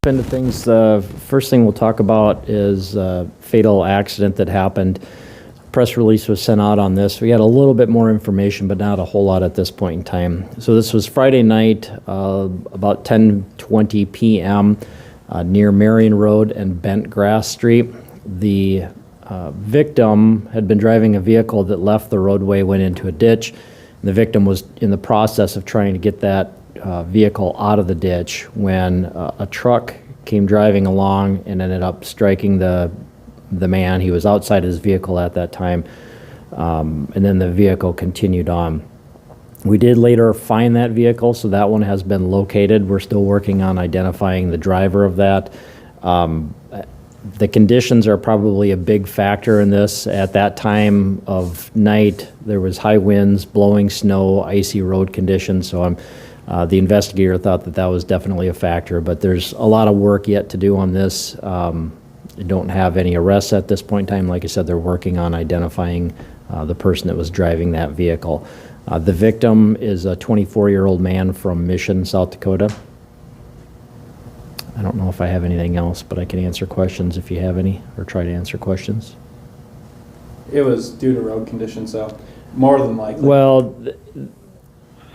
Into things, the first thing we'll talk about is a fatal accident that happened. Press release was sent out on this. We had a little bit more information, but not a whole lot at this point in time. So this was Friday night, about 10:20 p.m. Near Marion Road and Bentgrass Street. The victim had been driving a vehicle that left the roadway, went into a ditch. And the victim was in the process of trying to get that vehicle out of the ditch when a truck came driving along and ended up striking the man. He was outside his vehicle at that time, and then the vehicle continued on. We did later find that vehicle, so that one has been located. We're still working on identifying the driver of that. The conditions are probably a big factor in this. At that time of night, there was high winds, blowing snow, icy road conditions, so the investigator thought that that was definitely a factor, but there's a lot of work yet to do on this. Don't have any arrests at this point in time. Like I said, they're working on identifying the person that was driving that vehicle. The victim is a 24-year-old man from Mission, South Dakota. I don't know if I have anything else, but I can answer questions if you have any, or try to answer questions. It was due to road conditions, so more than likely. Well,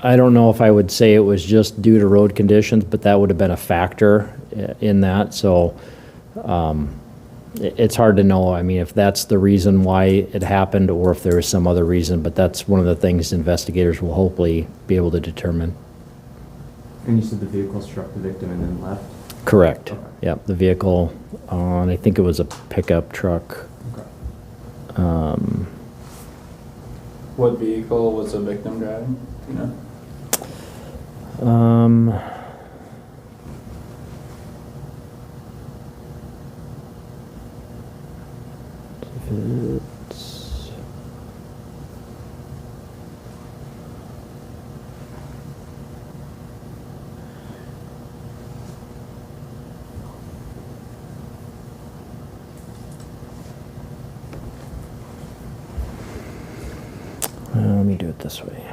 I don't know if I would say it was just due to road conditions, but that would have been a factor in that. So it's hard to know. I mean, if that's the reason why it happened or if there is some other reason, but that's one of the things investigators will hopefully be able to determine. And you said the vehicle struck the victim and then left? Correct. Okay. Yep, the vehicle, and I think it was a pickup truck. Okay. What vehicle was the victim driving? You know? It's, let me do it this way.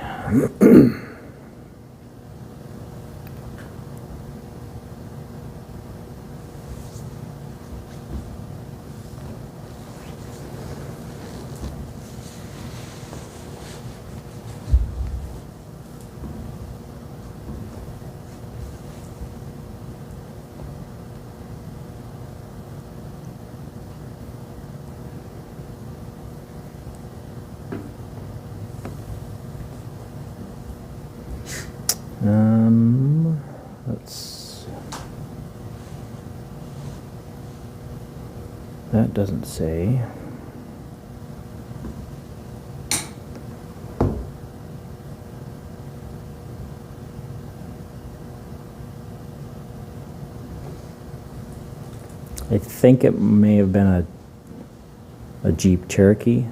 That doesn't say. I think it may have been a Jeep Cherokee.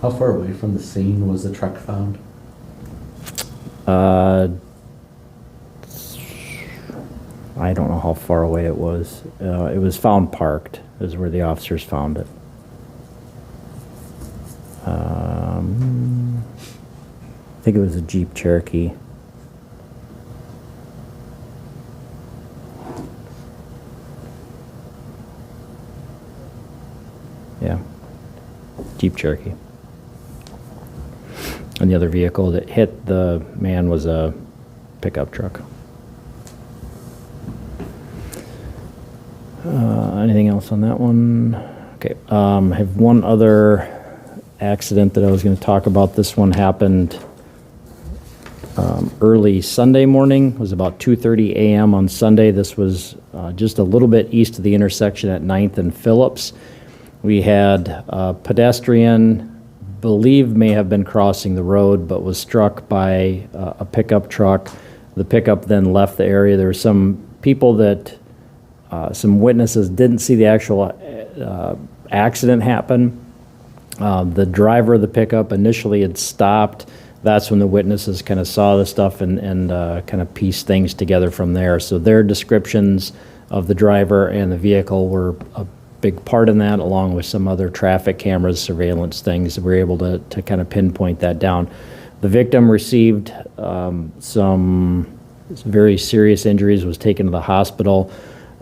How far away from the scene was the truck found? I don't know how far away it was. It was found parked, is where the officers found it. I think it was a Jeep Cherokee. Yeah, Jeep Cherokee. And the other vehicle that hit the man was a pickup truck. Anything else on that one? Okay, I have one other accident that I was going to talk about. This one happened early Sunday morning. It was about 2:30 a.m. on Sunday. This was just a little bit east of the intersection at 9th and Phillips. We had a pedestrian, believed may have been crossing the road, but was struck by a pickup truck. The pickup then left the area. There were some people that, some witnesses didn't see the actual accident happen. The driver of the pickup initially had stopped. That's when the witnesses kind of saw the stuff and kind of pieced things together from there. So their descriptions of the driver and the vehicle were a big part in that, along with some other traffic cameras, surveillance things. We were able to kind of pinpoint that down. The victim received some very serious injuries, was taken to the hospital.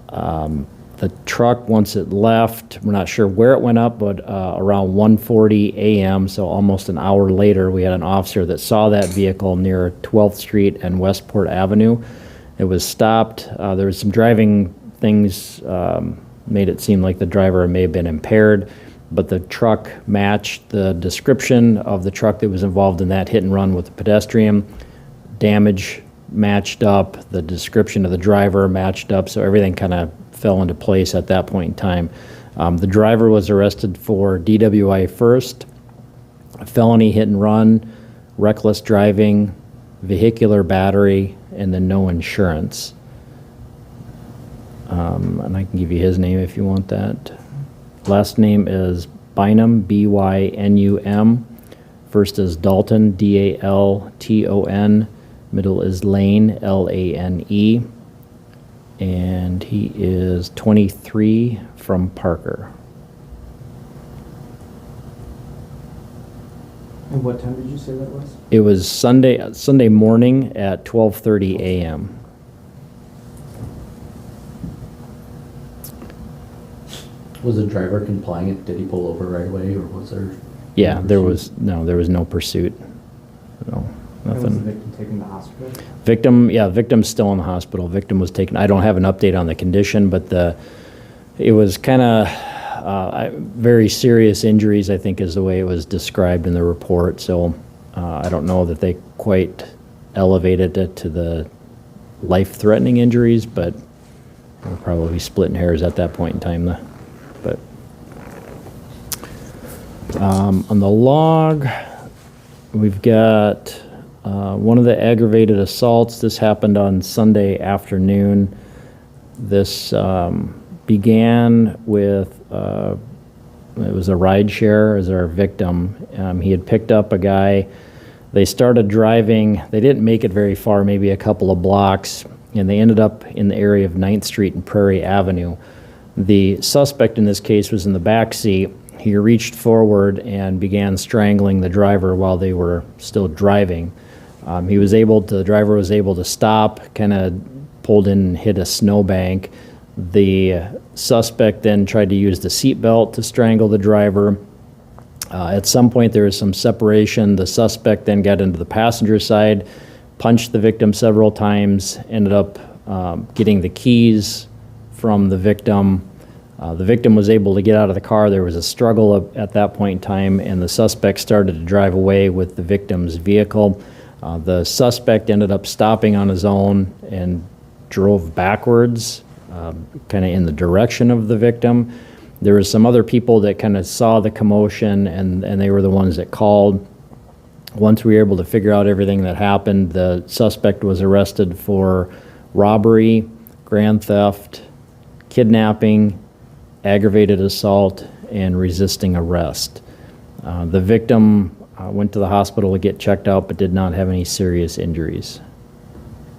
The truck, once it left, we're not sure where it went up, but around 1:40 a.m., so almost an hour later, we had an officer that saw that vehicle near 12th Street and Westport Avenue. It was stopped. There was some driving things, made it seem like the driver may have been impaired, but the truck matched the description of the truck that was involved in that hit and run with the pedestrian. Damage matched up, the description of the driver matched up, so everything kind of fell into place at that point in time. The driver was arrested for DWI first, felony hit and run, reckless driving, vehicular battery, and then no insurance. And I can give you his name if you want that. Last name is Bynum, B-Y-N-U-M. First is Dalton, D-A-L-T-O-N. Middle is Lane, L-A-N-E. And he is 23 from Parker. And what time did you say that was? It was Sunday morning at 12:30 a.m. Was the driver compliant? Did he pull over right away, or was there? Yeah, there was no pursuit. No, And was the nothing. victim taken to the hospital? Victim's still in the hospital. Victim was taken. I don't have an update on the condition, but it was kind of very serious injuries, I think, is the way it was described in the report. So I don't know that they quite elevated it to the life-threatening injuries, but we're probably splitting hairs at that point in time. But on the log, we've got one of the aggravated assaults. This happened on Sunday afternoon. This began with, it was a ride share as our victim. He had picked up a guy. They started driving. They didn't make it very far, maybe a couple of blocks, and they ended up in the area of 9th Street and Prairie Avenue. The suspect in this case was in the back seat. He reached forward and began strangling the driver while they were still driving. The driver was able to stop, kind of pulled in and hit a snowbank. The suspect then tried to use the seatbelt to strangle the driver. At some point there was some separation. The suspect then got into the passenger side, punched the victim several times, ended up getting the keys from the victim. The victim was able to get out of the car. There was a struggle at that point in time, and the suspect started to drive away with the victim's vehicle. The suspect ended up stopping on his own and drove backwards, kind of in the direction of the victim. There was some other people that kind of saw the commotion, and they were the ones that called. Once we were able to figure out everything that happened, the suspect was arrested for robbery, grand theft, kidnapping, aggravated assault, and resisting arrest. The victim went to the hospital to get checked out but did not have any serious injuries.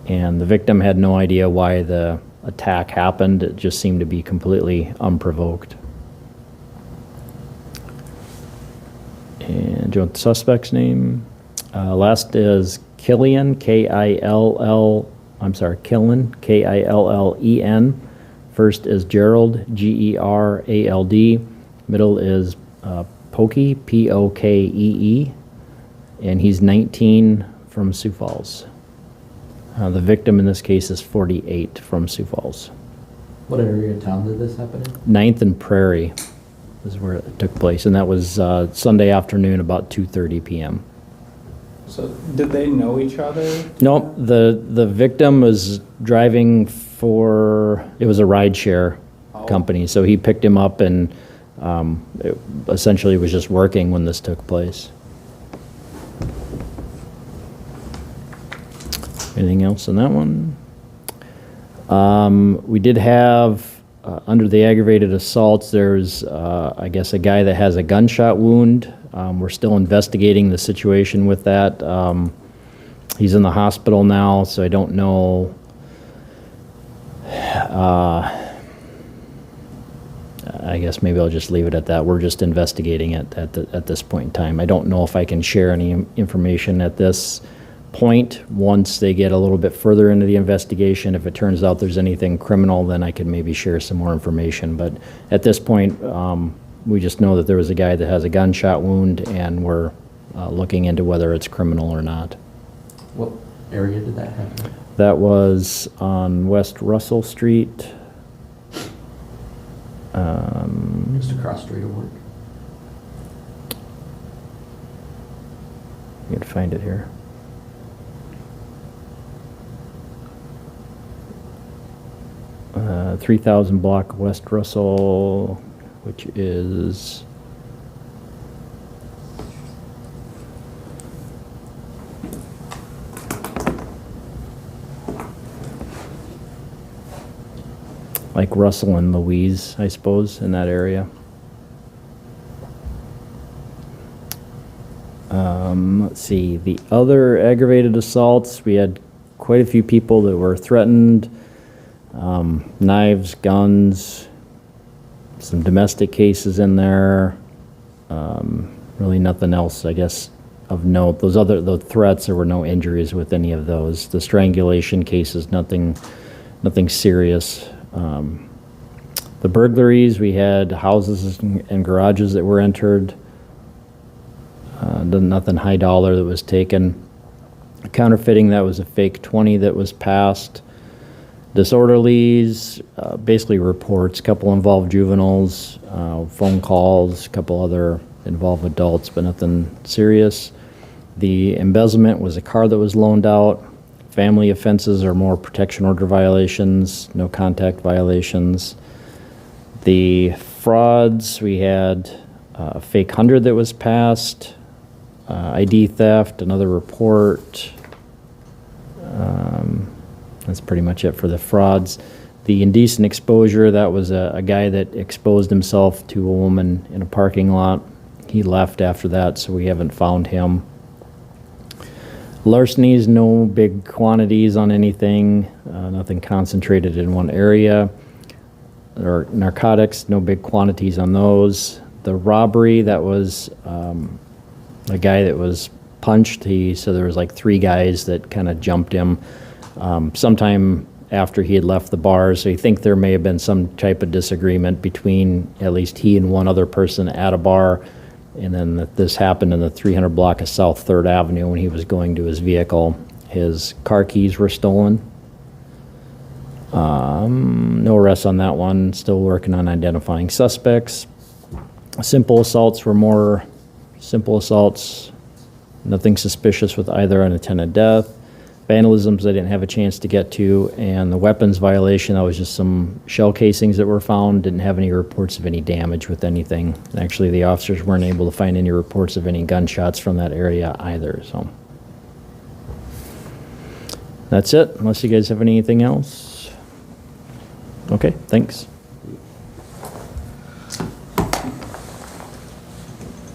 And the victim had no idea why the attack happened. It just seemed to be completely unprovoked. And do you want the suspect's name? Last is Killian, Killen, Killen. First is Gerald, Gerald. Middle is Pokey, Pokee, and he's 19 from Sioux Falls. The victim in this case is 48 from Sioux Falls. What area of town did this happen in? 9th and Prairie is where it took place, and that was Sunday afternoon about 2:30 p.m. So did they know each other? Nope, the victim was driving for, it was a ride share company, so he picked him up and it essentially was just working when this took place. Anything else on that one? We did have, under the aggravated assaults, there's, I guess, a guy that has a gunshot wound. We're still investigating the situation with that. He's in the hospital now, so I don't know. I guess maybe I'll just leave it at that. We're just investigating it at this point in time. I don't know if I can share any information at this point. Once they get a little bit further into the investigation, if it turns out there's anything criminal, then I could maybe share some more information. But at this point, we just know that there was a guy that has a gunshot wound, and we're looking into whether it's criminal or not. What area did that happen? That was on West Russell Street. Just across street of work? You can find it here. Uh, 3000 block West Russell, which is like Russell and Louise, I suppose, in that area. Let's see, the other aggravated assaults, we had quite a few people that were threatened, knives, guns, some domestic cases in there, really nothing else, I guess, of note. The threats, there were no injuries with any of those. The strangulation cases, nothing serious. The burglaries, we had houses and garages that were entered. Nothing high dollar that was taken. Counterfeiting, that was a fake 20 that was passed. Disorderlies, basically reports, a couple involved juveniles, phone calls, a couple other involved adults, but nothing serious. The embezzlement was a car that was loaned out. Family offenses are more protection order violations, no contact violations. The frauds, we had a fake 100 that was passed, ID theft, another report. That's pretty much it for the frauds. The indecent exposure, that was a guy that exposed himself to a woman in a parking lot. He left after that, so we haven't found him. Larcenies, no big quantities on anything, nothing concentrated in one area. Or narcotics, no big quantities on those. The robbery, that was a guy that was punched. So there was like 3 guys that kind of jumped him sometime after he had left the bar. So you think there may have been some type of disagreement between at least he and one other person at a bar. And then this happened in the 300 block of South 3rd Avenue when he was going to his vehicle. His car keys were stolen. No arrests on that one. Still working on identifying suspects. Simple assaults were more simple assaults. Nothing suspicious with either unattended death. Vandalisms I didn't have a chance to get to. And the weapons violation, that was just some shell casings that were found. Didn't have any reports of any damage with anything. Actually, the officers weren't able to find any reports of any gunshots from that area either. So that's it, unless you guys have anything else. Okay, thanks.